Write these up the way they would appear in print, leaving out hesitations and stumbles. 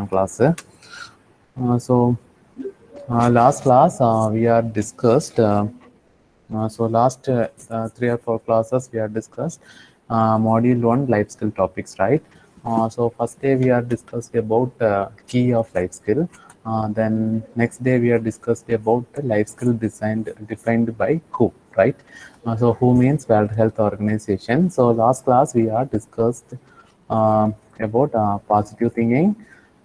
class. Last class we are discussed. Last 3 or 4 classes we are discussed module 1 life skill topics, right? First day we are discussed about key of life skill. Then next day we are discussed about the life skill defined by WHO, right? WHO means World Health Organization. So last class we are discussed about positive thinking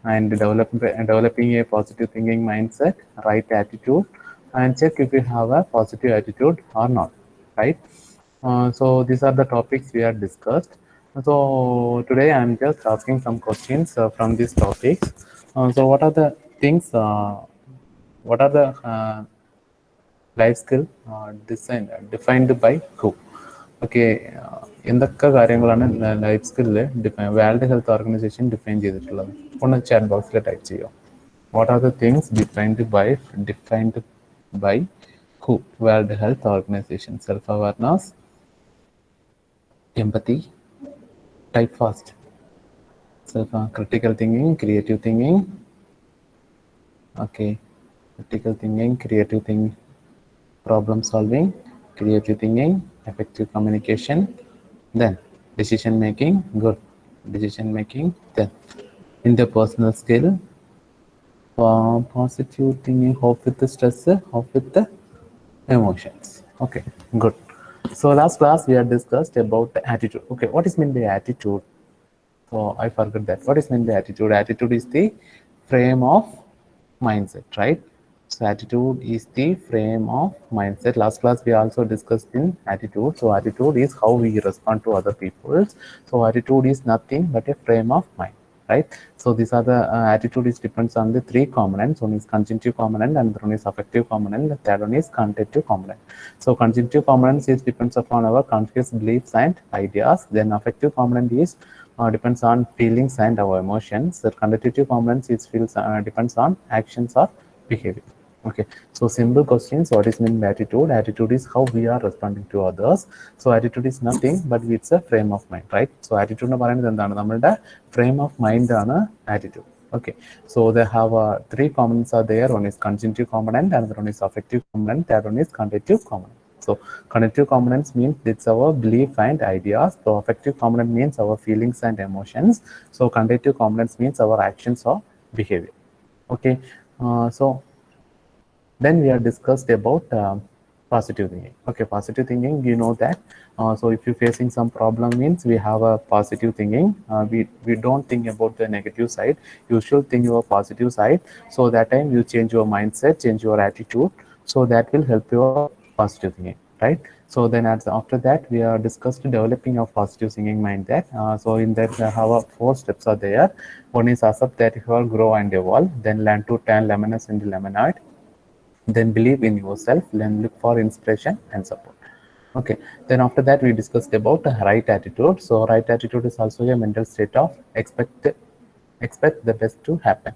and developing a positive thinking mindset, right attitude, and check if you have a positive attitude or not, right? So these are the topics we are discussed. So today I'm just asking some questions from these topics. So what are the things? What are the life skill defined by who? Okay, എന്തൊക്കെ കാര്യങ്ങളാണ് life skill world health organisation define ചെയ്തിട്ടുള്ളത്? ഒന്ന് chat ബോക്സിൽ type ചെയ്യുക. What are the things defined by WHO? World Health Organization. Self-awareness, empathy, type fast, critical thinking, creative thinking. Okay, critical thinking, creative thinking, problem solving, creative thinking, effective communication, then decision making, good decision making, then interpersonal skill, positive thinking, hope with the stress, hope with the emotions. Okay, good. So last class we had discussed about the attitude. Okay, what is meant by attitude? So I forgot that. What is meant by attitude? Attitude is the frame of mindset, right? So attitude is the frame of mindset. Last class we also discussed in attitude. So attitude is how we respond to other people. So attitude is nothing but a frame of mind, right? So these are the attitude is depends on the three components. One is conjunctive component, and one is affective component, the third one is conjunctive component. So conjunctive components is depends upon our conscious beliefs and ideas. Then affective component is depends on feelings and our emotions. The conjunctive components is depends on actions or behavior. Okay, so simple questions. What is meant by attitude? Attitude is how we are responding to others. So attitude is nothing but it's a frame of mind, right? So attitude എന്ന് പറയുന്നത് എന്താണ്? നമ്മളുടെ frame of mind ആണ് attitude. Okay, so they have three components are there. One is conjunctive component, another one is affective component, third one is conjunctive component. So cognitive components means it's our belief and ideas. So affective component means our feelings and emotions. So cognitive components means our actions or behavior. Okay, so then we are discussed about positive thinking. Okay, positive thinking, you know that. So if you're facing some problem means we have a positive thinking. We don't think about the negative side. You should think your positive side. So that time you change your mindset, change your attitude. So that will help your positive thinking, right? So then after that we are discussed developing a positive thinking mindset. So in that have 4 steps are there. One is accept that you will grow and evolve. Then learn to turn lemonade into lemonade. Then believe in yourself, then look for inspiration and support. Okay, then after that we discussed about the right attitude. So right attitude is also a mental state of expect the best to happen,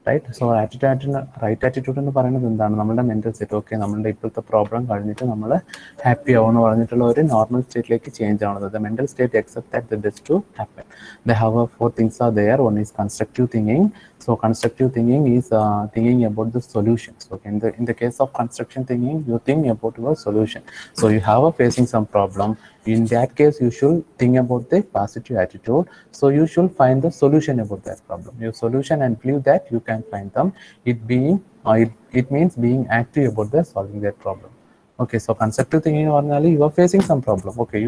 right. So right attitude എന്ന് പറയുന്നത് എന്താണ്? നമ്മുടെ mental state. Okay, നമ്മളുടെ ഇപ്പോഴത്തെ problem കഴിഞ്ഞിട്ട് നമ്മൾ happy ആവും എന്ന് പറഞ്ഞിട്ടുള്ള ഒരു നോർമൽ സ്റ്റേറ്റിലേക്ക് ചേഞ്ച് ആവുന്നത്. The mental state except that the best to happen. The have 4 things are there. One is constructive thinking. So constructive thinking is thinking about the solutions. Okay, in the case of construction thinking, you think about your solution. So you have facing some problem. In that case, you should think about the positive attitude. So you should find the solution about that problem. Your solution and believe that you can find them. It means being active about the solving that problem. Okay, so constructive thinking പറഞ്ഞാൽ you are facing some problem. Okay,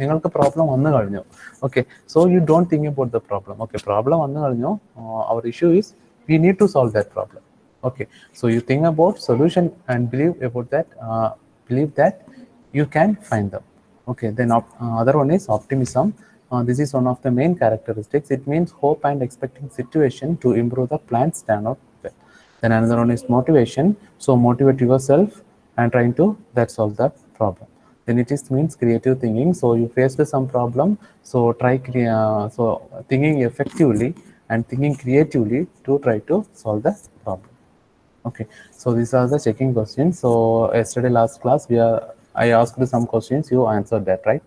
നിങ്ങൾക്ക് problem വന്നു കഴിഞ്ഞു. Okay, so you don't think about the problem. Okay, problem വന്നു കഴിഞ്ഞു. Our issue is we need to solve that problem. Okay, so you think about solution and believe that you can find them. Okay, then other one is optimism. This is one of the main characteristics. It means hope and expecting situation to improve the plans turn out well. Then another one is motivation. So motivate yourself and trying to solve that problem. Then it is means creative thinking. So you faced some problem. So thinking effectively and thinking creatively to try to solve the problem. Okay, so these are the checking questions. So yesterday last class I asked some questions, you answered that, right?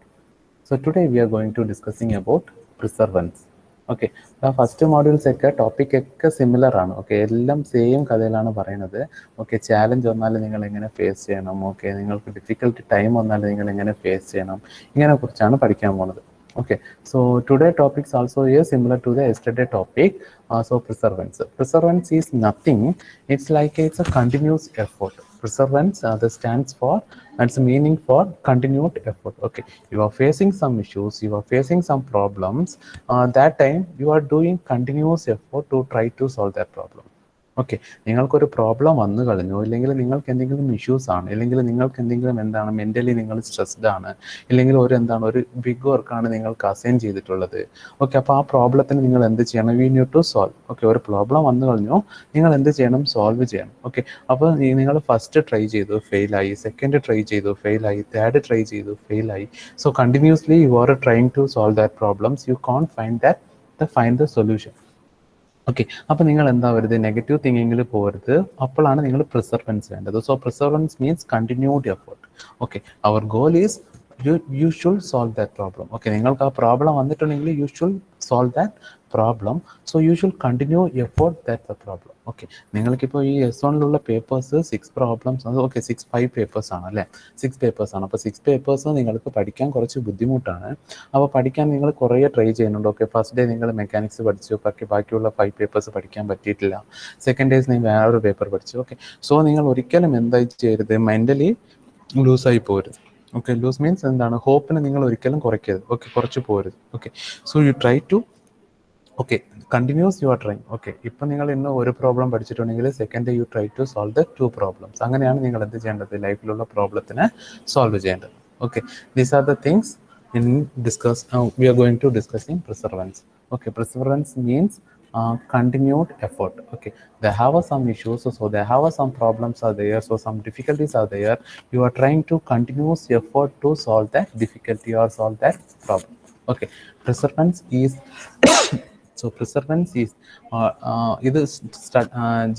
So today we are going to discussing about perseverance. Okay, ആ first modules ഒക്കെ topic ഒക്കെ similar ആണ്. Okay, എല്ലാം same കഥയിലാണ് പറയുന്നത്. Okay, challenge വന്നാൽ നിങ്ങൾ എങ്ങനെ face ചെയ്യണം, ഓക്കെ, നിങ്ങൾക്ക് ഡിഫിക്കൽട്ട് ടൈം വന്നാൽ നിങ്ങൾ എങ്ങനെ ഫേസ് ചെയ്യണം, ഇതിനെ കുറിച്ചാണ് പഠിക്കാൻ പോകുന്നത്. Okay, so today topics also is similar to the yesterday topic. So perseverance. Perseverance is nothing. It's like it's a continuous effort. Perseverance that stands for, that's meaning for continued effort. Okay, you are facing some issues, you are facing some problems. That time you are doing continuous effort to try to solve that problem. Okay, നിങ്ങൾക്കൊരു problem വന്നു കഴിഞ്ഞു, ഇല്ലെങ്കിൽ നിങ്ങൾക്ക് എന്തെങ്കിലും issues ആണ്, ഇല്ലെങ്കിൽ നിങ്ങൾക്ക് എന്തെങ്കിലും എന്താണ് മെൻ്റലി നിങ്ങൾ സ്ട്രെസ്ഡ് ആണ്, ഇല്ലെങ്കിൽ ഒരു ബിഗ് വർക്കാണ് നിങ്ങൾക്ക് അസൈൻ ചെയ്തിട്ടുള്ളത്. ഓക്കെ, അപ്പോൾ ആ പ്രോബ്ലത്തിന് നിങ്ങൾ എന്ത് ചെയ്യണം? We need to solve. Okay, ഒരു പ്രോബ്ലം വന്നു കഴിഞ്ഞു, നിങ്ങൾ എന്ത് ചെയ്യണം? സോൾവ് ചെയ്യണം. ഓക്കെ, അപ്പോൾ നിങ്ങൾ ഫസ്റ്റ് ട്രൈ ചെയ്തു, ഫെയിലായി, സെക്കൻഡ് ട്രൈ ചെയ്തു, ഫെയിലായി, തേർഡ് ട്രൈ ചെയ്തു, ഫെയിലായി. So continuously you are trying to solve that problems, you can't find the solution. Okay, അപ്പോൾ നിങ്ങൾ എന്താവരുത്? നെഗറ്റീവ് തിങ്കിങ്ങിൽ പോകരുത്. അപ്പോഴാണ് നിങ്ങൾ പ്രിസർവൻസ് വേണ്ടത്. So perseverance means continued effort. Okay, our goal is you should solve that problem. Okay, നിങ്ങൾക്ക് ആ problem വന്നിട്ടുണ്ടെങ്കിൽ you should solve that problem. So you should continue effort that the problem. Okay, നിങ്ങൾക്കിപ്പോൾ ഈ S1 papers 6 problems, okay 5 papers ആണ് അല്ലേ? 6 papers ആണ്. അപ്പോൾ 6 papers നിങ്ങൾക്ക് പഠിക്കാൻ കുറച്ച് ബുദ്ധിമുട്ടാണ്. അപ്പോൾ പഠിക്കാൻ നിങ്ങൾ കുറേ ട്രൈ ചെയ്യുന്നുണ്ട്. ഓക്കെ, ഫസ്റ്റ് ഡേ നിങ്ങൾ മെക്കാനിക്സ് പഠിച്ചു, ബാക്കിയുള്ള 5 പേപ്പേഴ്സ് പഠിക്കാൻ പറ്റിയിട്ടില്ല. സെക്കൻഡ് ഡേയ്സ് നിങ്ങൾ വേറൊരു പേപ്പർ പഠിച്ചു. ഓക്കെ, സോ നിങ്ങൾ ഒരിക്കലും എന്തായി ചെയ്യരുത്? മെൻ്റലി ലൂസായി പോരുത്. ഓക്കെ, ലൂസ് മീൻസ് എന്താണ്? ഹോപ്പിനെ നിങ്ങൾ ഒരിക്കലും കുറയ്ക്കരുത്. ഓക്കെ, കുറച്ച് പോരുത്. Okay, so you try to, okay, continuous you are trying. Okay, ഇപ്പം നിങ്ങൾ ഇന്ന് ഒരു പ്രോബ്ലം പഠിച്ചിട്ടുണ്ടെങ്കിൽ second you try to solve the 2 problems. അങ്ങനെയാണ് നിങ്ങൾ എന്ത് ചെയ്യേണ്ടത്? ലൈഫിലുള്ള പ്രോബ്ലത്തിനെ സോൾവ് ചെയ്യേണ്ടത്. Okay, these are the things we are going to discuss in perseverance. Okay, perseverance means continued effort. Okay, they have some issues, so they have some problems are there, so some difficulties are there. You are trying to continuous effort to solve that difficulty or solve that problem. Okay, perseverance is so perseverance is ഇത്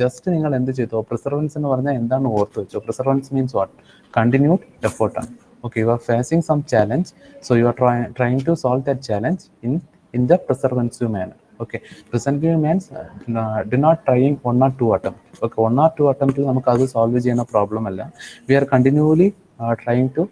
just നിങ്ങൾ എന്ത് ചെയ്തോ? Perseverance എന്ന് പറഞ്ഞാൽ എന്താണ് ഓർത്ത് വെച്ചോ? Perseverance means what? Continued എഫേർട്ടാണ്. Okay, you are facing some challenge, so you are trying to solve that challenge in the perseverantive manner. Okay, perseverantive means do not trying 1 or 2 attempt. Okay, 1 or 2 attempt നമുക്ക് അത് solve ചെയ്യുന്ന problem അല്ല. We are continually trying to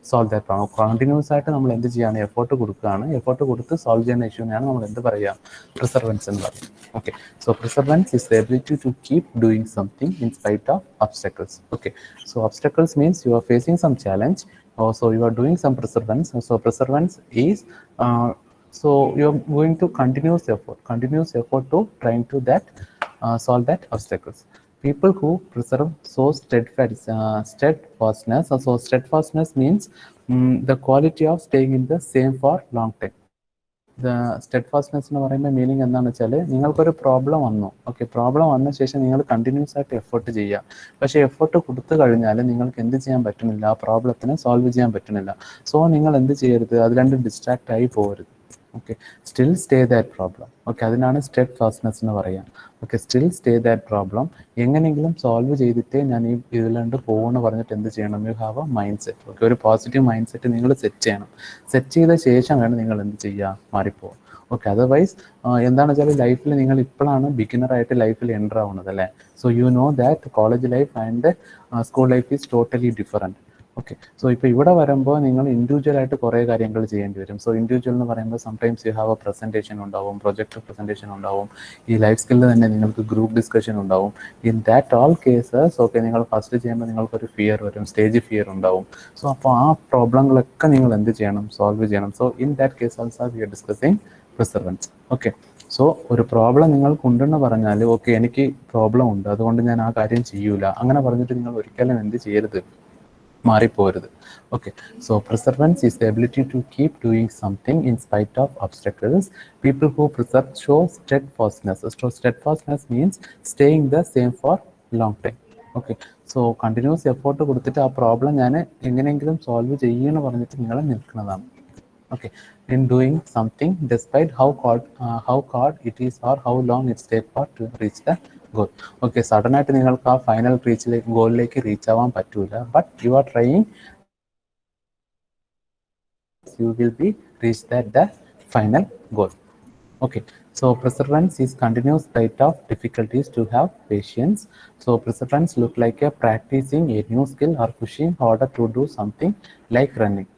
solve that problem. Continuous ആയിട്ട് നമ്മൾ എന്ത് ചെയ്യാണ്? Effort കൊടുക്കുകയാണ്. Effort കൊടുത്ത് സോൾവ് ചെയ്യുന്ന ഇഷ്യൂനെയാണ് നമ്മൾ എന്ത് പറയുക? പ്രിസർവൻസ് എന്ന് പറയുന്നത്. Okay, so perseverance is the ability to keep doing something in spite of obstacles. Okay, so obstacles means you are facing some challenge, so you are doing some perseverance. So perseverance is so you are going to continuous effort to trying to that solve that obstacles. People who preserve so steadfastness. So steadfastness means the quality of staying in the same for long time. The steadfastness എന്ന് പറയുമ്പോൾ meaning എന്താണെന്ന് വെച്ചാൽ, നിങ്ങൾക്കൊരു problem വന്നു. Okay, problem വന്ന ശേഷം നിങ്ങൾ continuous ആയിട്ട് എഫേർട്ട് ചെയ്യുക. പക്ഷേ എഫേർട്ട് കൊടുത്തു കഴിഞ്ഞാൽ നിങ്ങൾക്ക് എന്ത് ചെയ്യാൻ പറ്റുന്നില്ല? ആ പ്രോബ്ലത്തിന് സോൾവ് ചെയ്യാൻ പറ്റുന്നില്ല. സോ നിങ്ങൾ എന്ത് ചെയ്യരുത്? അതിലാണ്ട് ഡിസ്ട്രാക്റ്റ് ആയി പോകരുത്. Okay, still stay that problem. Okay, അതിനാണ് സ്റ്റെഡ് ഫാസ്റ്റ്നെസ് എന്ന് പറയാം. Okay, still stay that problem. എങ്ങനെയെങ്കിലും സോൾവ് ചെയ്തിട്ടേ ഞാൻ ഈ ഇതിലാണ്ട് പോകുമെന്ന് പറഞ്ഞിട്ട് എന്ത് ചെയ്യണം? You have A mind set. Okay, ഒരു പോസിറ്റീവ് മൈൻഡ് സെറ്റ് നിങ്ങൾ സെറ്റ് ചെയ്യണം. സെറ്റ് ചെയ്ത ശേഷം വേണം നിങ്ങൾ എന്ത് ചെയ്യുക? മാറിപ്പോകും. ഓക്കെ, അതർവൈസ് എന്താണെന്ന് വെച്ചാൽ ലൈഫിൽ നിങ്ങൾ ഇപ്പോഴാണ് ബിഗിനറായിട്ട് ലൈഫിൽ എൻ്റർ ആവുന്നത് അല്ലേ? So you know that college life and school life is totally different. Okay, so ഇപ്പോൾ ഇവിടെ വരുമ്പോൾ നിങ്ങൾ ഇൻഡിവിജ്വലായിട്ട് കുറേ കാര്യങ്ങൾ ചെയ്യേണ്ടി വരും. സോ ഇൻഡിവിജ്വൽ എന്ന് പറയുമ്പോൾ sometimes you have A presentation ഉണ്ടാവും, പ്രൊജക്ട് പ്രസൻറ്റേഷൻ ഉണ്ടാവും, ഈ ലൈഫ് സ്കില്ലിൽ തന്നെ നിങ്ങൾക്ക് ഗ്രൂപ്പ് ഡിസ്കഷൻ ഉണ്ടാവും. In that all cases okay, നിങ്ങൾ ഫസ്റ്റ് ചെയ്യുമ്പോൾ നിങ്ങൾക്കൊരു ഫിയർ വരും, സ്റ്റേജ് ഫിയർ ഉണ്ടാവും. സോ അപ്പോൾ ആ പ്രോബ്ലങ്ങളൊക്കെ നിങ്ങൾ എന്ത് ചെയ്യണം? സോൾവ് ചെയ്യണം. So in that case also we R discussing perseverance. Okay, so ഒരു പ്രോബ്ലം നിങ്ങൾക്കുണ്ടെന്ന് പറഞ്ഞാൽ ഓക്കെ എനിക്ക് പ്രോബ്ലം ഉണ്ട്, അതുകൊണ്ട് ഞാൻ ആ കാര്യം ചെയ്യൂല, അങ്ങനെ പറഞ്ഞിട്ട് നിങ്ങൾ ഒരിക്കലും എന്ത് ചെയ്യരുത്? മാറിപ്പോരുത്. Okay, so perseverance is the ability to keep doing something in spite of obstacles. People who persevere show steadfastness. So steadfastness means staying the same for long time. Okay, so continuous effort കൊടുത്തിട്ട് ആ problem ഞാൻ എങ്ങനെയെങ്കിലും solve ചെയ്യുമെന്ന് പറഞ്ഞിട്ട് നിങ്ങൾ നിൽക്കുന്നതാണ്. Okay, in doing something despite how hard it is or how long it takes for to reach the goal. Okay, sudden ആയിട്ട് നിങ്ങൾക്ക് ആ ഫൈനൽ ഗോളിലേക്ക് റീച്ച് ആവാൻ പറ്റൂല, but you are trying, you will be reached at the final goal. Okay, So perseverance is continuous state of difficulties to have patience. So perseverance look like a practicing a new skill or pushing harder to do something like running.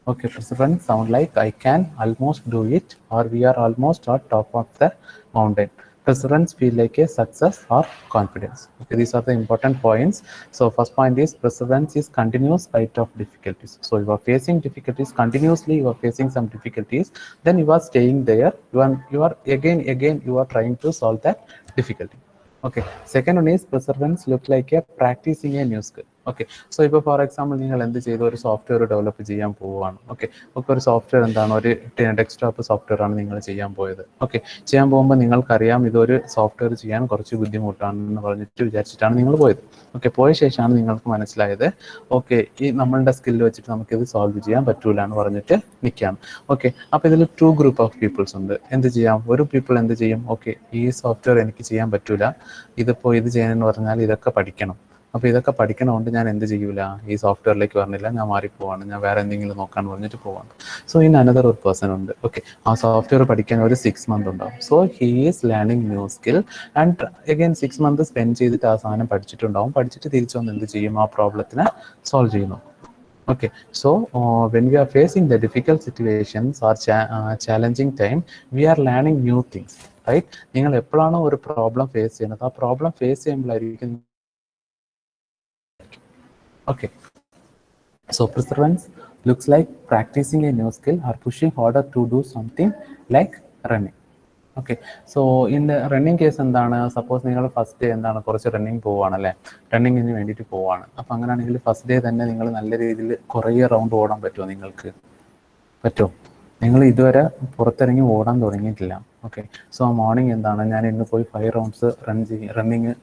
Okay, perseverance sound like I can almost do it, or we are almost at top of the mountain. Perseverance feel like a success or confidence. Okay, these are the important points. So first point is perseverance is continuous spite of difficulties. So you are facing difficulties continuously, you are facing some difficulties, then you are staying there, you are again you are trying to solve that difficulty. Okay, second one is perseverance look like a practicing a new skill. Okay, so ഇപ്പോൾ for example നിങ്ങൾ എന്ത് ചെയ്തു, ഒരു software develop ചെയ്യാൻ പോവുകയാണ്. Okay, ഒക്കെ ഒരു software എന്താണ്, ഒരു ഡെസ്ക്ടോപ്പ് സോഫ്റ്റ്വെയർ ആണ് നിങ്ങൾ ചെയ്യാൻ പോയത്. ഓക്കെ, ചെയ്യാൻ പോകുമ്പോൾ നിങ്ങൾക്കറിയാം ഇതൊരു സോഫ്റ്റ്വെയർ ചെയ്യാൻ കുറച്ച് ബുദ്ധിമുട്ടാണെന്ന് പറഞ്ഞിട്ട് വിചാരിച്ചിട്ടാണ് നിങ്ങൾ പോയത്. ഓക്കെ, പോയ ശേഷമാണ് നിങ്ങൾക്ക് മനസ്സിലായത് ഓക്കെ ഈ നമ്മളുടെ സ്കില്ല് വെച്ചിട്ട് നമുക്കിത് സോൾവ് ചെയ്യാൻ പറ്റൂല എന്ന് പറഞ്ഞിട്ട് നിൽക്കുകയാണ്. ഓക്കെ, അപ്പോൾ ഇതിൽ ടു ഗ്രൂപ്പ് ഓഫ് പീപ്പിൾസ് ഉണ്ട്. എന്ത് ചെയ്യാം, ഒരു പീപ്പിൾ എന്ത് ചെയ്യും, ഓക്കെ ഈ സോഫ്റ്റ്വെയർ എനിക്ക് ചെയ്യാൻ പറ്റൂല, ഇതിപ്പോൾ ഇത് ചെയ്യാനെന്ന് പറഞ്ഞാൽ ഇതൊക്കെ പഠിക്കണം, അപ്പോൾ ഇതൊക്കെ പഠിക്കണമുണ്ട്, ഞാൻ എന്ത് ചെയ്യൂല, ഈ സോഫ്റ്റ്വെയറിലേക്ക് പറഞ്ഞില്ല, ഞാൻ മാറിപ്പോവാണ്, ഞാൻ വേറെ എന്തെങ്കിലും നോക്കാന്ന് പറഞ്ഞിട്ട് പോവാണ്. സോ ഇൻ അനദർ ഒരു പേഴ്സൺ ഉണ്ട്. ഓക്കെ, ആ സോഫ്റ്റ്വെയർ പഠിക്കാൻ ഒരു 6 months ഉണ്ടാവും. So he is learning new skill and again 6 months spend ചെയ്തിട്ട് ആ സാധനം പഠിച്ചിട്ടുണ്ടാവും. പഠിച്ചിട്ട് തിരിച്ചു വന്ന് എന്ത് ചെയ്യും, ആ പ്രോബ്ലത്തിനെ സോൾവ് ചെയ്യുന്നു. Okay, so when we are facing the difficult situations or challenging time, we are learning new things, right? നിങ്ങൾ എപ്പോഴാണോ ഒരു പ്രോബ്ലം ഫേസ് ചെയ്യുന്നത്, ആ പ്രോബ്ലം ഫേസ് ചെയ്യുമ്പോഴായിരിക്കും. Okay, so perseverance looks like practicing a new skill or pushing harder to do something like running. Okay, so in running case എന്താണ്, suppose നിങ്ങൾ first day എന്താണ് കുറച്ച് റണ്ണിങ് പോവുകയാണല്ലേ, റണ്ണിങ്ങിന് വേണ്ടിയിട്ട് പോവുകയാണ്. അപ്പം അങ്ങനെയാണെങ്കിൽ ഫസ്റ്റ് ഡേ തന്നെ നിങ്ങൾ നല്ല രീതിയിൽ കുറേ റൗണ്ട് ഓടാൻ പറ്റുമോ, നിങ്ങൾക്ക് പറ്റുമോ? നിങ്ങൾ ഇതുവരെ പുറത്തിറങ്ങി ഓടാൻ തുടങ്ങിയിട്ടില്ല. ഓക്കെ, സോ മോർണിംഗ് എന്താണ്, ഞാൻ ഇന്ന് പോയി 5 rounds റണ്ണിങ്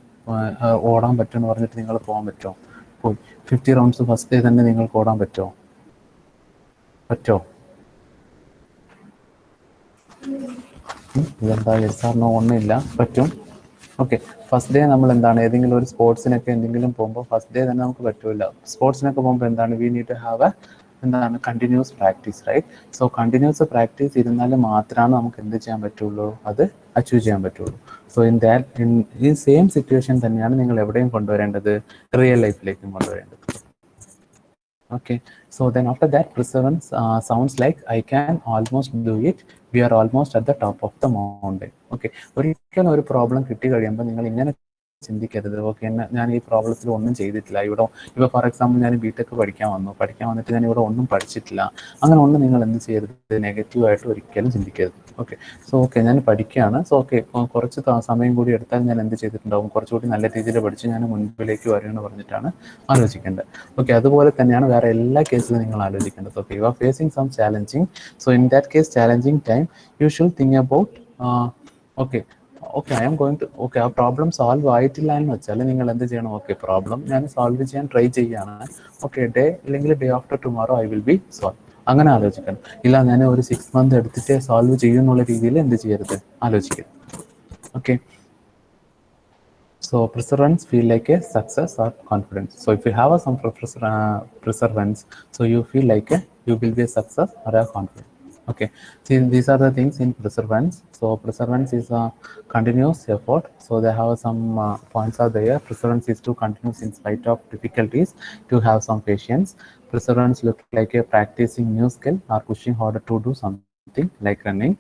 ഓടാൻ പറ്റുമെന്ന് പറഞ്ഞിട്ട് നിങ്ങൾ പോകാൻ പറ്റുമോ? പോയി 50 rounds ഫസ്റ്റ് ഡേ തന്നെ നിങ്ങൾക്ക് ഓടാൻ പറ്റുമോ? ഇതെന്താ എസ്ആർനോ ഒന്നുമില്ല, പറ്റും. ഓക്കെ, ഫസ്റ്റ് ഡേ നമ്മൾ എന്താണ് ഏതെങ്കിലും ഒരു സ്പോർട്സിനൊക്കെ എന്തെങ്കിലും പോകുമ്പോൾ ഫസ്റ്റ് ഡേ തന്നെ നമുക്ക് പറ്റില്ല. സ്പോർട്സിനൊക്കെ പോകുമ്പോൾ എന്താണ് വി നീഡ് ടു ഹാവ് എന്താണ് continuous practice, right? So continuous practice ഇരുന്നാൽ മാത്രമാണ് നമുക്ക് എന്ത് ചെയ്യാൻ പറ്റുള്ളൂ, അത് അച്ചീവ് ചെയ്യാൻ പറ്റുള്ളൂ. സോ ഈ സെയിം സിറ്റുവേഷൻ തന്നെയാണ് നിങ്ങൾ എവിടെയും കൊണ്ടുവരേണ്ടത്, റിയൽ ലൈഫിലേക്കും കൊണ്ടുവരേണ്ടത്. Okay, so then after that perseverance sounds like I can almost do it, we are almost at the top of the mountain. Okay, ഒരിക്കലും ഒരു പ്രോബ്ലം കിട്ടി കഴിയുമ്പോൾ നിങ്ങൾ ഇങ്ങനെ ചിന്തിക്കരുത്, ഓക്കെ ഞാൻ ഈ പ്രോബ്ലത്തിൽ ഒന്നും ചെയ്തിട്ടില്ല, ഇപ്പോൾ ഫോർ എക്സാമ്പിൾ ഞാൻ ബിടെക് പഠിക്കാൻ വന്നിട്ട് ഞാൻ ഇവിടെ ഒന്നും പഠിച്ചിട്ടില്ല, അങ്ങനെ ഒന്നും നിങ്ങൾ എന്ത് ചെയ്യരുത്, നെഗറ്റീവായിട്ട് ഒരിക്കലും ചിന്തിക്കരുത്. ഓക്കെ, സോ ഓക്കെ ഞാൻ പഠിക്കുകയാണ്, സോ ഓക്കെ കുറച്ച് സമയം കൂടി എടുത്താൽ ഞാൻ എന്ത് ചെയ്തിട്ടുണ്ടാവും, കുറച്ചുകൂടി നല്ല രീതിയിൽ പഠിച്ച് ഞാൻ മുൻപിലേക്ക് വരികയെന്ന് പറഞ്ഞിട്ടാണ് ആലോചിക്കേണ്ടത്. ഓക്കെ, അതുപോലെ തന്നെയാണ് വേറെ എല്ലാ കേസിലും നിങ്ങൾ ആലോചിക്കേണ്ടത്. Okay, you are facing some challenging, so in that case challenging time you should think about okay I am going to ആ പ്രോബ്ലം സോൾവ് ആയിട്ടില്ല എന്ന് വെച്ചാൽ നിങ്ങൾ എന്ത് ചെയ്യണം, ഓക്കെ പ്രോബ്ലം ഞാൻ സോൾവ് ചെയ്യാൻ ട്രൈ ചെയ്യുകയാണ്, ഓക്കെ ഡേ അല്ലെങ്കിൽ day after tomorrow I will be solve, അങ്ങനെ ആലോചിക്കണം. ഇല്ല ഞാൻ ഒരു 6 months എടുത്തിട്ട് സോൾവ് ചെയ്യുന്നുള്ള രീതിയിൽ എന്ത് ചെയ്യരുത്, ആലോചിക്കരുത്. Okay, so perseverance feel like a success or confidence. So if you have some perseverance, so you feel like you will be a success or a confidence. Okay, see these are the things in perseverance. So perseverance is a continuous effort. So they have some points are there. Perseverance is to continue in spite of difficulties, to have some patience. Perseverance look like a practicing new skill or pushing harder to do something like running.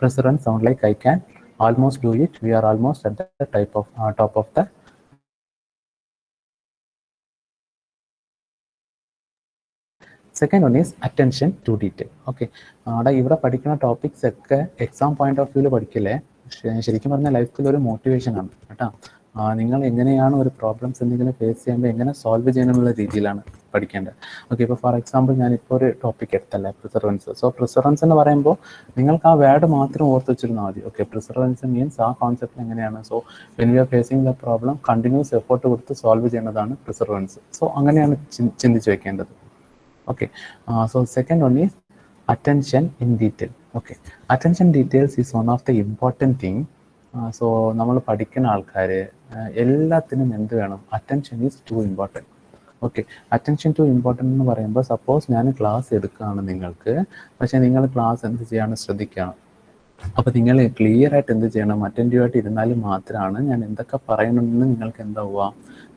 Perseverance sound like I can almost do it, we are almost at the top of the. Second one is attention to detail. Okay, ഇവിടെ പഠിക്കുന്ന topics ഒക്കെ exam point of വ്യൂവിൽ പഠിക്കില്ലേ, ശരിക്കും പറഞ്ഞാൽ ലൈഫിൽ ഒരു motivation ആണ് കേട്ടോ. നിങ്ങൾ എങ്ങനെയാണ് ഒരു പ്രോബ്ലംസ് എന്തെങ്കിലും ഫേസ് ചെയ്യുമ്പോൾ എങ്ങനെ സോൾവ് ചെയ്യാനുള്ള രീതിയിലാണ് പഠിക്കേണ്ടത്. ഓക്കെ, ഇപ്പോൾ ഫോർ എക്സാമ്പിൾ ഞാനിപ്പോൾ ഒരു ടോപ്പിക് എടുത്തല്ലേ, പ്രിസർവൻസ്. സോ പ്രിസർവൻസ് എന്ന് പറയുമ്പോൾ നിങ്ങൾക്ക് ആ വേർഡ് മാത്രം ഓർത്ത് വെച്ചിരുന്നാൽ മതി. ഓക്കെ, പ്രിസർവൻസ് മീൻസ് ആ കോൺസെപ്റ്റ് എങ്ങനെയാണ്, so when you are phasing the problem continuous effort കൊടുത്ത് സോൾവ് ചെയ്യുന്നതാണ് പ്രിസർവൻസ്. സോ അങ്ങനെയാണ് ചിന്തിച്ച് വെക്കേണ്ടത്. Okay, so second one is attention in detail. Okay, attention details is one of the important thing. So നമ്മൾ പഠിക്കുന്ന ആൾക്കാർ എല്ലാത്തിനും എന്ത് വേണം, attention is too important. Okay, attention to important എന്ന് പറയുമ്പോൾ സപ്പോസ് ഞാൻ ക്ലാസ് എടുക്കുകയാണ് നിങ്ങൾക്ക്, പക്ഷേ നിങ്ങൾ ക്ലാസ് എന്ത് ചെയ്യാണ് ശ്രദ്ധിക്കണം. അപ്പോൾ നിങ്ങൾ ക്ലിയർ ആയിട്ട് എന്ത് ചെയ്യണം, അറ്റൻറ്റീവ് ആയിട്ട് ഇരുന്നാൽ മാത്രമാണ് ഞാൻ എന്തൊക്കെ പറയുന്നുണ്ടെന്ന് നിങ്ങൾക്ക് എന്താവുക,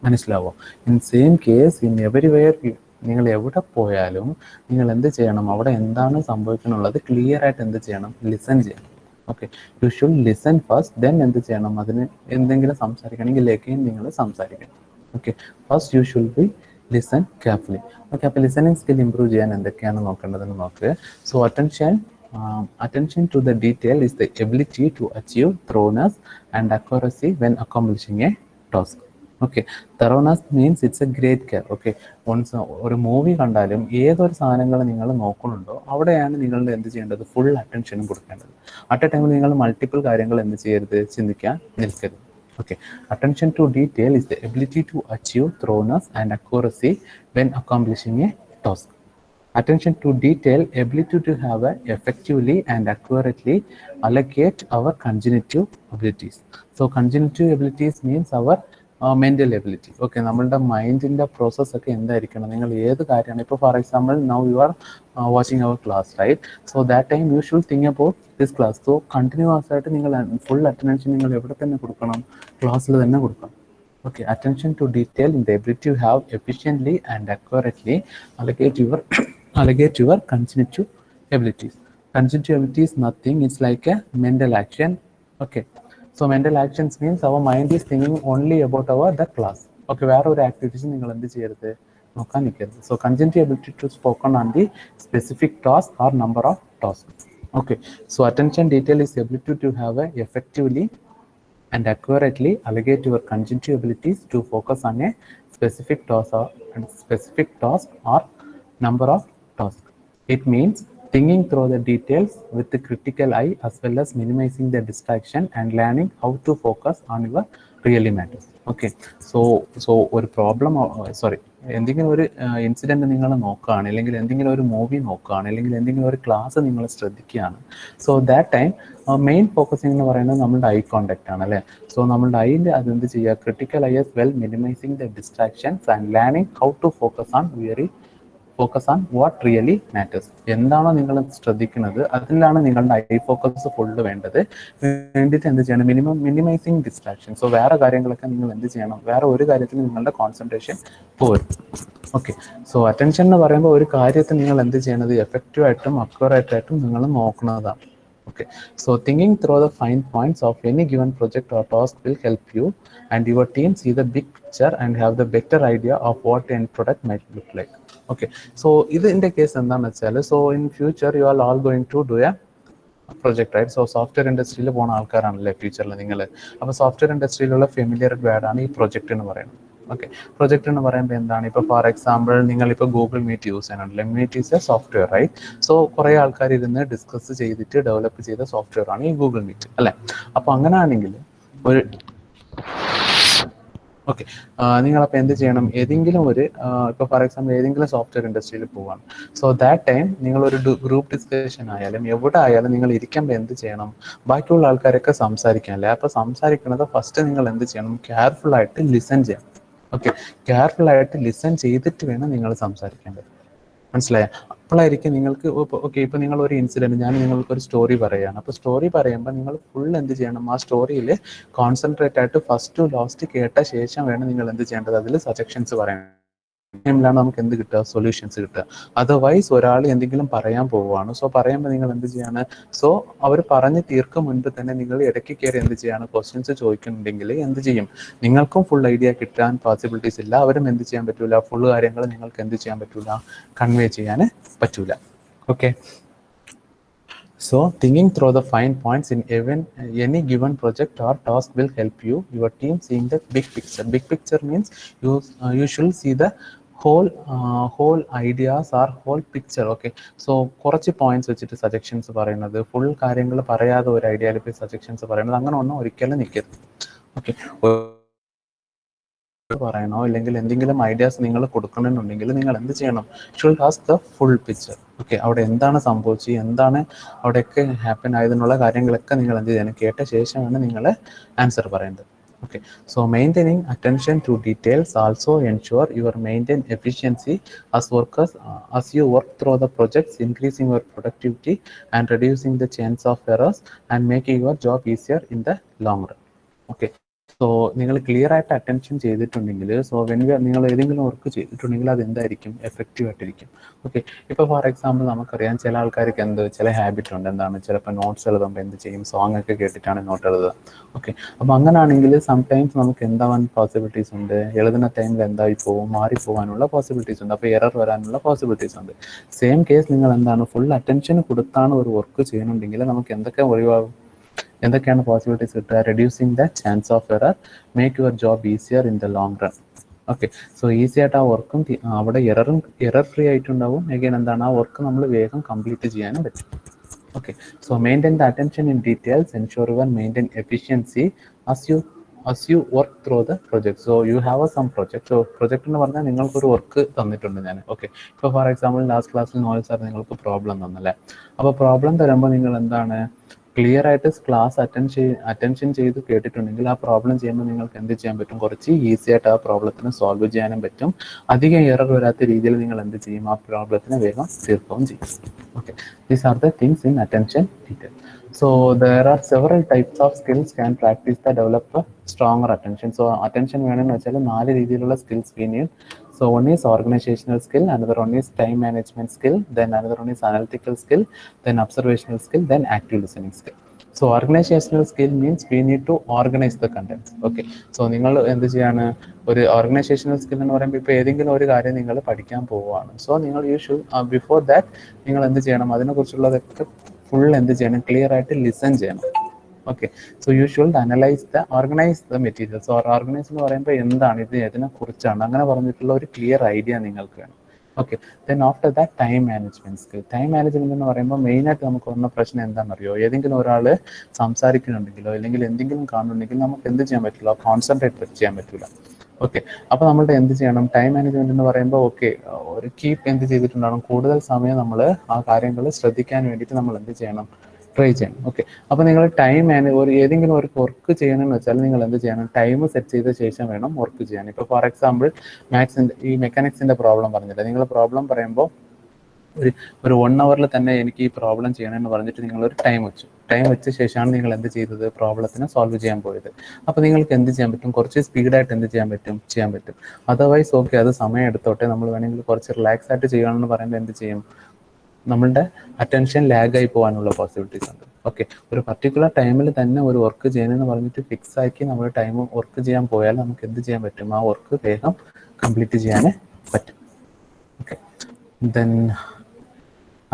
മനസ്സിലാവുക. In same case in everywhere, നിങ്ങൾ എവിടെ പോയാലും നിങ്ങൾ എന്ത് ചെയ്യണം, അവിടെ എന്താണ് സംഭവിക്കുന്നുള്ളത് ക്ലിയർ ആയിട്ട് എന്ത് ചെയ്യണം, ലിസൺ ചെയ്യണം. Okay, you should listen first, then എന്ത് ചെയ്യണം, അതിന് എന്തെങ്കിലും സംസാരിക്കണമെങ്കിൽ അഗെയിൻ നിങ്ങൾ സംസാരിക്കണം. Okay, first U should B listen carefully. Okay, അപ്പോൾ ലിസണിങ് സ്കിൽ ഇംപ്രൂവ് ചെയ്യാൻ എന്തൊക്കെയാണ് നോക്കേണ്ടതെന്ന് നോക്ക്. So attention to the detail is the ability to achieve thoroughness and accuracy when accomplishing a task. Okay, thoroughness means it's a great care. Okay, once ഒരു movie കണ്ടാലും ഏതൊരു സാധനങ്ങൾ നിങ്ങൾ നോക്കുന്നുണ്ടോ അവിടെയാണ് നിങ്ങളുടെ എന്ത് ചെയ്യേണ്ടത്, ഫുൾ അറ്റൻഷനും കൊടുക്കേണ്ടത്. അറ്റ് എ ടൈമിൽ നിങ്ങൾ മൾട്ടിപ്പിൾ കാര്യങ്ങൾ എന്ത് ചെയ്യരുത്, ചിന്തിക്കാൻ നിൽക്കരുത്. Okay, attention to detail is the ability to achieve thoroughness and accuracy when accomplishing a task. Attention to detail, ability to have a effectively and accurately allocate our cognitive abilities. So cognitive abilities means our mental ability. Okay, നമ്മളുടെ മൈൻഡിൻ്റെ process ഒക്കെ എന്തായിരിക്കണം, നിങ്ങൾ ഏത് കാര്യമാണ്, ഇപ്പോൾ for example now you are watching our class, right? So that time you should think about this class. So continuous ആയിട്ട് നിങ്ങൾ ഫുൾ അറ്റൻഷൻ നിങ്ങൾ എവിടെ തന്നെ കൊടുക്കണം, ക്ലാസ്സിൽ തന്നെ കൊടുക്കണം. Okay, attention to detail in the ability to have efficiently and accurately allocate your cognitive abilities. Cognitive ability is nothing, it's like a mental action. Okay, so mental actions means our mind is thinking only about the class. Okay, വേറെ ഒരു activities നിങ്ങൾ എന്ത് ചെയ്യരുത്, നോക്കാൻ നിൽക്കരുത്. So cognitive ability to focus on the specific task or number of tasks. Okay, so attention detail is the ability to have a effectively and accurately allocate your cognitive abilities to focus on a specific task or number of tasks. It means thinking through the details with the critical eye as well as minimizing the distraction and learning how to focus on your really matters. Okay, so ഒരു problem, sorry, എന്തെങ്കിലും ഒരു incident നിങ്ങൾ നോക്കുകയാണ്, അല്ലെങ്കിൽ എന്തെങ്കിലും ഒരു movie നോക്കുകയാണ്, അല്ലെങ്കിൽ എന്തെങ്കിലും ഒരു ക്ലാസ് നിങ്ങൾ ശ്രദ്ധിക്കുകയാണ്. So that time main focusing എന്ന് പറയുന്നത് നമ്മളുടെ ഐ കോണ്ടാക്ട് ആണ്, അല്ലേ? സോ നമ്മളുടെ ഐൻ്റെ അതെന്ത് ചെയ്യുക, critical is well minimizing the distractions and learning how to focus on what really matters. എന്താണോ നിങ്ങൾ ശ്രദ്ധിക്കുന്നത് അതിലാണ് നിങ്ങളുടെ ഐ ഫോക്കസ് ഫുള്ള് വേണ്ടിയിട്ട് എന്ത് ചെയ്യണം, മിനിമൈസിങ് ഡിസ്ട്രാക്ഷൻ. സോ വേറെ കാര്യങ്ങളൊക്കെ നിങ്ങൾ എന്ത് ചെയ്യണം, വേറെ ഒരു കാര്യത്തിൽ നിങ്ങളുടെ കോൺസെൻട്രേഷൻ പോരും. ഓക്കെ, സോ അറ്റൻഷൻ എന്ന് പറയുമ്പോൾ ഒരു കാര്യത്തിൽ നിങ്ങൾ എന്ത് ചെയ്യണത്, എഫക്റ്റീവായിട്ടും അക്യുറേറ്റ് ആയിട്ടും നിങ്ങൾ നോക്കുന്നതാണ്. Okay, so thinking through the fine points of any given project or task will help you and your team see the big picture and have the better idea of what the end product might look like. Okay, so in the case എന്താണെന്ന് വെച്ചാൽ, so in future you are all going to do a project, right? So software ഇൻഡസ്ട്രിയിൽ പോകുന്ന ആൾക്കാരാണല്ലേ ഫ്യൂച്ചറിൽ നിങ്ങൾ. അപ്പോൾ software ഇൻഡസ്ട്രിയിലുള്ള familiar വേർഡാണ് ഈ project എന്ന് പറയുന്നത്. ഓക്കെ, പ്രൊജക്ട് എന്ന് പറയുമ്പോൾ എന്താണ്, ഇപ്പോൾ ഫോർ എക്സാമ്പിൾ നിങ്ങളിപ്പോൾ ഗൂഗിൾ മീറ്റ് യൂസ് ചെയ്യാനുണ്ടല്ലോ. Meet is a software, right? So കുറേ ആൾക്കാർ ഇരുന്ന് ഡിസ്കസ് ചെയ്തിട്ട് ഡെവലപ്പ് ചെയ്ത സോഫ്റ്റ്വെയർ ആണ് ഈ ഗൂഗിൾ മീറ്റ്, അല്ലേ? അപ്പോൾ അങ്ങനെയാണെങ്കിൽ ഒരു ഓക്കെ, നിങ്ങളപ്പോൾ എന്ത് ചെയ്യണം, ഏതെങ്കിലും ഒരു ഇപ്പോൾ ഫോർ എക്സാമ്പിൾ ഏതെങ്കിലും സോഫ്റ്റ്വെയർ ഇൻഡസ്ട്രിയിൽ പോവാണ്. സോ ദാറ്റ് ടൈം നിങ്ങളൊരു ഗ്രൂപ്പ് ഡിസ്കഷൻ ആയാലും എവിടെ ആയാലും നിങ്ങൾ ഇരിക്കുമ്പോൾ എന്ത് ചെയ്യണം, ബാക്കിയുള്ള ആൾക്കാരൊക്കെ സംസാരിക്കാനല്ലേ. അപ്പോൾ സംസാരിക്കുന്നത് ഫസ്റ്റ് നിങ്ങൾ എന്ത് ചെയ്യണം, കെയർഫുൾ ആയിട്ട് ലിസൺ ചെയ്യണം. ഓക്കെ, കെയർഫുൾ ആയിട്ട് ലിസൺ ചെയ്തിട്ട് വേണം നിങ്ങൾ സംസാരിക്കേണ്ടത്, മനസ്സിലായ? അപ്പോഴായിരിക്കും നിങ്ങൾക്ക് ഓക്കെ, ഇപ്പോൾ നിങ്ങൾ ഒരു ഇൻസിഡൻറ്റ്, ഞാൻ നിങ്ങൾക്കൊരു സ്റ്റോറി പറയുകയാണ്. അപ്പോൾ സ്റ്റോറി പറയുമ്പോൾ നിങ്ങൾ ഫുൾ എന്ത് ചെയ്യണം, ആ സ്റ്റോറിയിൽ കോൺസെൻട്രേറ്റ് ആയിട്ട് ഫസ്റ്റ് ടു ലാസ്റ്റ് കേട്ട ശേഷം വേണം നിങ്ങൾ എന്ത് ചെയ്യേണ്ടത്, അതിൽ സജഷൻസ് പറയണം. ടൈമിലാണ് നമുക്ക് എന്ത് കിട്ടുക, സൊല്യൂഷൻസ് കിട്ടുക. അതർവൈസ് ഒരാൾ എന്തെങ്കിലും പറയാൻ പോവുകയാണ്, സോ പറയുമ്പോൾ നിങ്ങൾ എന്ത് ചെയ്യാണ്, സോ അവർ പറഞ്ഞ് തീർക്കും മുൻപ് തന്നെ നിങ്ങൾ ഇടയ്ക്ക് കയറി എന്ത് ചെയ്യാണ്, ക്വസ്റ്റ്യൻസ് ചോദിക്കുന്നുണ്ടെങ്കിൽ എന്ത് ചെയ്യും, നിങ്ങൾക്കും ഫുൾ ഐഡിയ കിട്ടാൻ പോസിബിലിറ്റീസ് ഇല്ല, അവരും എന്ത് ചെയ്യാൻ പറ്റൂല, ഫുൾ കാര്യങ്ങൾ നിങ്ങൾക്ക് എന്ത് ചെയ്യാൻ പറ്റൂല, കൺവേ ചെയ്യാൻ പറ്റൂല. Okay, so thinking through the fine points in any given project or task will help your team seeing the big picture. Big picture means you should see the whole ideas or whole picture. Okay, so കുറച്ച് points വെച്ചിട്ട് suggestions പറയുന്നത്, full കാര്യങ്ങൾ പറയാതെ ഒരു ഐഡിയയിൽ പോയി suggestions പറയുന്നത്, അങ്ങനെ ഒന്നും ഒരിക്കലും നിൽക്കരുത്. ഓക്കെ, പറയണോ അല്ലെങ്കിൽ എന്തെങ്കിലും ഐഡിയാസ് നിങ്ങൾ കൊടുക്കണമെന്നുണ്ടെങ്കിൽ നിങ്ങൾ എന്ത് ചെയ്യണം, should has the full picture. Okay, അവിടെ എന്താണ് സംഭവിച്ചത്, എന്താണ് അവിടെയൊക്കെ ഹാപ്പൻ ആയതെന്നുള്ള കാര്യങ്ങളൊക്കെ നിങ്ങൾ എന്ത് ചെയ്യണം, കേട്ട ശേഷമാണ് നിങ്ങൾ ആൻസർ പറയേണ്ടത്. Okay, so maintaining attention to details also ensure your maintain efficiency as you work through the projects, increasing your productivity and reducing the chance of errors and making your job easier in the long run. Okay, so നിങ്ങൾ clear ആയിട്ട് attention ചെയ്തിട്ടുണ്ടെങ്കിൽ, so നിങ്ങൾ ഏതെങ്കിലും work ചെയ്തിട്ടുണ്ടെങ്കിൽ അത് എന്തായിരിക്കും, effective ആയിട്ടിരിക്കും. Okay, ഇപ്പോൾ ഫോർ എക്സാമ്പിൾ നമുക്കറിയാം ചില ആൾക്കാർക്ക് ചില ഹാബിറ്റ് ഉണ്ട്, എന്താണ്, ചിലപ്പോൾ നോട്ട്സ് എഴുതുമ്പോൾ എന്ത് ചെയ്യും, സോങ് ഒക്കെ കേട്ടിട്ടാണ് നോട്ട് എഴുതുക. ഓക്കെ, അപ്പോൾ അങ്ങനെയാണെങ്കിൽ സംടൈംസ് നമുക്ക് എന്താവാൻ പോസിബിലിറ്റീസ് ഉണ്ട്, എഴുതുന്ന ടൈമിൽ എന്തായി പോകും, മാറിപ്പോകാനുള്ള പോസിബിലിറ്റീസ് ഉണ്ട്, അപ്പോൾ എറർ വരാനുള്ള പോസിബിലിറ്റീസ് ഉണ്ട്. സെയിം കേസ് നിങ്ങൾ എന്താണ് ഫുൾ അറ്റൻഷൻ കൊടുത്താണ് ഒരു വർക്ക് ചെയ്യുന്നുണ്ടെങ്കിൽ നമുക്ക് എന്തൊക്കെ ഒഴിവാകും, എന്തൊക്കെയാണ് പോസിബിലിറ്റീസ് കിട്ടുക, reducing the chance of error, make your job easier in the long run. Okay, so easy ആയിട്ട് ആ വർക്കും അവിടെ എറർ ഫ്രീ ആയിട്ടുണ്ടാവും. അഗൈൻ എന്താണ്, ആ വർക്ക് നമ്മൾ വേഗം കംപ്ലീറ്റ് ചെയ്യാനും പറ്റും. Okay, so maintain the attention in details, ensure your maintain efficiency as you work through the project. So you have some project. So project എന്ന് പറഞ്ഞാൽ നിങ്ങൾക്കൊരു വർക്ക് തന്നിട്ടുണ്ട് ഞാൻ. ഓക്കെ, ഇപ്പോൾ ഫോർ എക്സാമ്പിൾ ലാസ്റ്റ് ക്ലാസ്സിൽ നോയൽ സാർ നിങ്ങൾക്ക് problem തന്നല്ലേ. അപ്പോൾ പ്രോബ്ലം തരുമ്പോൾ നിങ്ങൾ എന്താണ് ക്ലിയർ ആയിട്ട് ക്ലാസ് അറ്റൻഷൻ ചെയ്ത് കേട്ടിട്ടുണ്ടെങ്കിൽ ആ പ്രോബ്ലം ചെയ്യുമ്പോൾ നിങ്ങൾക്ക് എന്ത് ചെയ്യാൻ പറ്റും, കുറച്ച് ഈസി ആയിട്ട് ആ പ്രോബ്ലത്തിന് സോൾവ് ചെയ്യാനും പറ്റും. അധികം എറർ വരാത്ത രീതിയിൽ നിങ്ങൾ എന്ത് ചെയ്യും, ആ പ്രോബ്ലത്തിന് വേഗം തീർക്കുകയും ചെയ്യും. Okay, these are the things in attention detail. So there are several types of skills can practice the develop a stronger attention. So attention വേണമെന്ന് വെച്ചാൽ 4 രീതിയിലുള്ള skills we need. So one is organizational skill, another one is time management skill, then another one is analytical skill, then observational skill, then active listening skill. So organizational skill means we need to organize the contents. Okay, so നിങ്ങൾ എന്ത് ചെയ്യാണ്, ഒരു organisational skill എന്ന് പറയുമ്പോൾ ഇപ്പോൾ ഏതെങ്കിലും ഒരു കാര്യം നിങ്ങൾ പഠിക്കാൻ പോവുകയാണ്. സോ നിങ്ങൾ ബിഫോർ ദാറ്റ് നിങ്ങൾ എന്ത് ചെയ്യണം, അതിനെക്കുറിച്ചുള്ളതൊക്കെ ഫുൾ എന്ത് ചെയ്യണം, ക്ലിയർ ആയിട്ട് ലിസൺ ചെയ്യണം. Okay, so you should organise the materials. Organise എന്ന് പറയുമ്പോൾ എന്താണ്, ഇത് ഇതിനെ കുറിച്ചാണ്, അങ്ങനെ പറഞ്ഞിട്ടുള്ള ഒരു ക്ലിയർ ഐഡിയ നിങ്ങൾക്ക് വേണം. Okay, then after that time management skill. Time management എന്ന് പറയുമ്പോൾ മെയിനായിട്ട് നമുക്ക് വന്ന പ്രശ്നം എന്താണെന്നറിയോ, ഏതെങ്കിലും ഒരാൾ സംസാരിക്കുന്നുണ്ടെങ്കിലോ അല്ലെങ്കിൽ എന്തെങ്കിലും കാണുന്നുണ്ടെങ്കിൽ നമുക്ക് എന്ത് ചെയ്യാൻ പറ്റില്ല, കോൺസെൻട്രേറ്റ് ചെയ്യാൻ പറ്റില്ല. ഓക്കെ, അപ്പോൾ നമ്മളുടെ എന്ത് ചെയ്യണം, ടൈം മാനേജ്മെന്റ് എന്ന് പറയുമ്പോൾ ഓക്കെ ഒരു കീപ്പ് എന്ത് ചെയ്തിട്ടുണ്ടാകും, കൂടുതൽ സമയം നമ്മൾ ആ കാര്യങ്ങൾ ശ്രദ്ധിക്കാൻ വേണ്ടിയിട്ട് നമ്മൾ എന്ത് ചെയ്യണം, ട്രൈ ചെയ്യണം. ഓക്കെ, അപ്പോൾ നിങ്ങൾ ടൈം ഏതെങ്കിലും ഒരു വർക്ക് ചെയ്യണമെന്ന് വെച്ചാൽ നിങ്ങൾ എന്ത് ചെയ്യണം, ടൈം സെറ്റ് ചെയ്ത ശേഷം വേണം വർക്ക് ചെയ്യാൻ. ഇപ്പോൾ ഫോർ എക്സാമ്പിൾ ഈ മെക്കാനിക്സിന്റെ പ്രോബ്ലം പറഞ്ഞില്ല, നിങ്ങൾ പ്രോബ്ലം പറയുമ്പോൾ ഒരു 1 hour തന്നെ എനിക്ക് ഈ പ്രോബ്ലം ചെയ്യണമെന്ന് പറഞ്ഞിട്ട് നിങ്ങളൊരു ടൈം വെച്ച ശേഷമാണ് നിങ്ങൾ എന്ത് ചെയ്തത്, പ്രോബ്ലത്തിനെ സോൾവ് ചെയ്യാൻ പോയത്. അപ്പോൾ നിങ്ങൾക്ക് എന്ത് ചെയ്യാൻ പറ്റും, കുറച്ച് സ്പീഡായിട്ട് എന്ത് ചെയ്യാൻ പറ്റും. അതർവൈസ് ഓക്കെ അത് സമയം എടുത്തോട്ടെ, നമ്മൾ വേണമെങ്കിൽ കുറച്ച് റിലാക്സ് ആയിട്ട് ചെയ്യുകയാണെന്ന് പറയുമ്പോൾ എന്ത് ചെയ്യും, നമ്മളുടെ അറ്റൻഷൻ ലാഗായി പോകാനുള്ള പോസിബിലിറ്റീസ് ഉണ്ട്. ഓക്കെ, ഒരു പർട്ടിക്കുലർ ടൈമിൽ തന്നെ ഒരു വർക്ക് ചെയ്യണമെന്ന് പറഞ്ഞിട്ട് ഫിക്സ് ആക്കി നമ്മൾ ടൈം വർക്ക് ചെയ്യാൻ പോയാൽ നമുക്ക് എന്ത് ചെയ്യാൻ പറ്റും, ആ വർക്ക് വേഗം കംപ്ലീറ്റ് ചെയ്യാൻ പറ്റും. Okay, then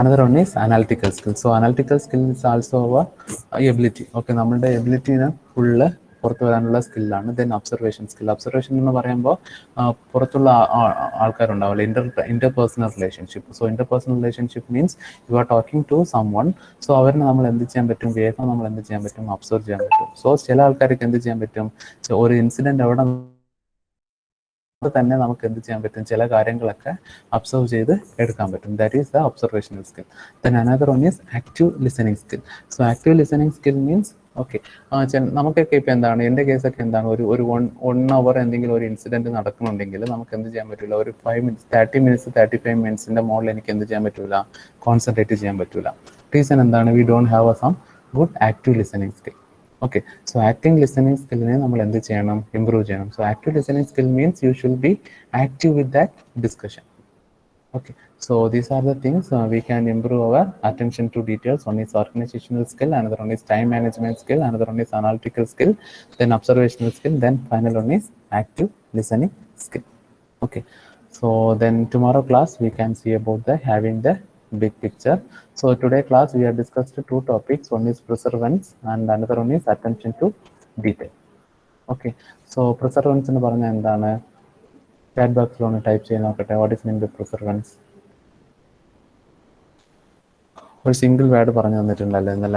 another one is analytical skill. So analytical skill is also our ability. Okay, നമ്മളുടെ എബിലിറ്റിനെ ഫുള്ള് പുറത്തു വരാനുള്ള സ്കില്ലാണ്. ദെൻ ഒബ്സർവേഷൻ എന്ന് പറയുമ്പോൾ പുറത്തുള്ള ആൾക്കാരുണ്ടാവില്ല, interpersonal relationship. So interpersonal relationship means you are talking to someone. So അവരെ നമ്മൾ എന്ത് ചെയ്യാൻ പറ്റും, വേഗം നമ്മൾ എന്ത് ചെയ്യാൻ പറ്റും, ഒബ്സർവ് ചെയ്യാൻ പറ്റും. സോ ചില ആൾക്കാർക്ക് എന്ത് ചെയ്യാൻ പറ്റും, ഒരു ഇൻസിഡന്റ് അവിടെ തന്നെ നമുക്ക് എന്ത് ചെയ്യാൻ പറ്റും, ചില കാര്യങ്ങളൊക്കെ ഒബ്സർവ് ചെയ്ത് എടുക്കാൻ പറ്റും. That is the observational skill. Then another one is active listening skill. So active listening skill means okay, നമുക്കൊക്കെ ഇപ്പോൾ എന്താണ്, എൻ്റെ കേസൊക്കെ എന്താണ്, ഒരു 1 hour എന്തെങ്കിലും ഒരു ഇൻസിഡൻറ്റ് നടക്കുന്നുണ്ടെങ്കിൽ നമുക്ക് എന്ത് ചെയ്യാൻ പറ്റില്ല, ഒരു 5 minutes 30 minutes 35 minutes മുകളിൽ എനിക്ക് എന്ത് ചെയ്യാൻ പറ്റില്ല, കോൺസെൻട്രേറ്റ് ചെയ്യാൻ പറ്റില്ല. റീസൺ എന്താണ്, we don't have some good active listening skill. Okay, so active listening സ്കില്ലിനെ നമ്മൾ എന്ത് ചെയ്യണം, ഇംപ്രൂവ് ചെയ്യണം. So active listening skill means you should be active with that discussion. Okay, so these are the things we can improve our attention to details. One is organizational skill, another one is time management skill, another one is analytical skill, then observational skill, then final one is active listening skill. Okay, so then tomorrow class we can see about the having the big picture. So today class we have discussed 2 topics. One is preservance and another one is attention to detail. Okay, so preservance എന്ന് പറഞ്ഞാൽ എന്താണ്, chat ബോക്സിലൊന്ന് type ചെയ്ത് നോക്കട്ടെ. What is mean by preference? ഒരു single word പറഞ്ഞു തന്നിട്ടുണ്ടല്ലോ ഇന്നലെ.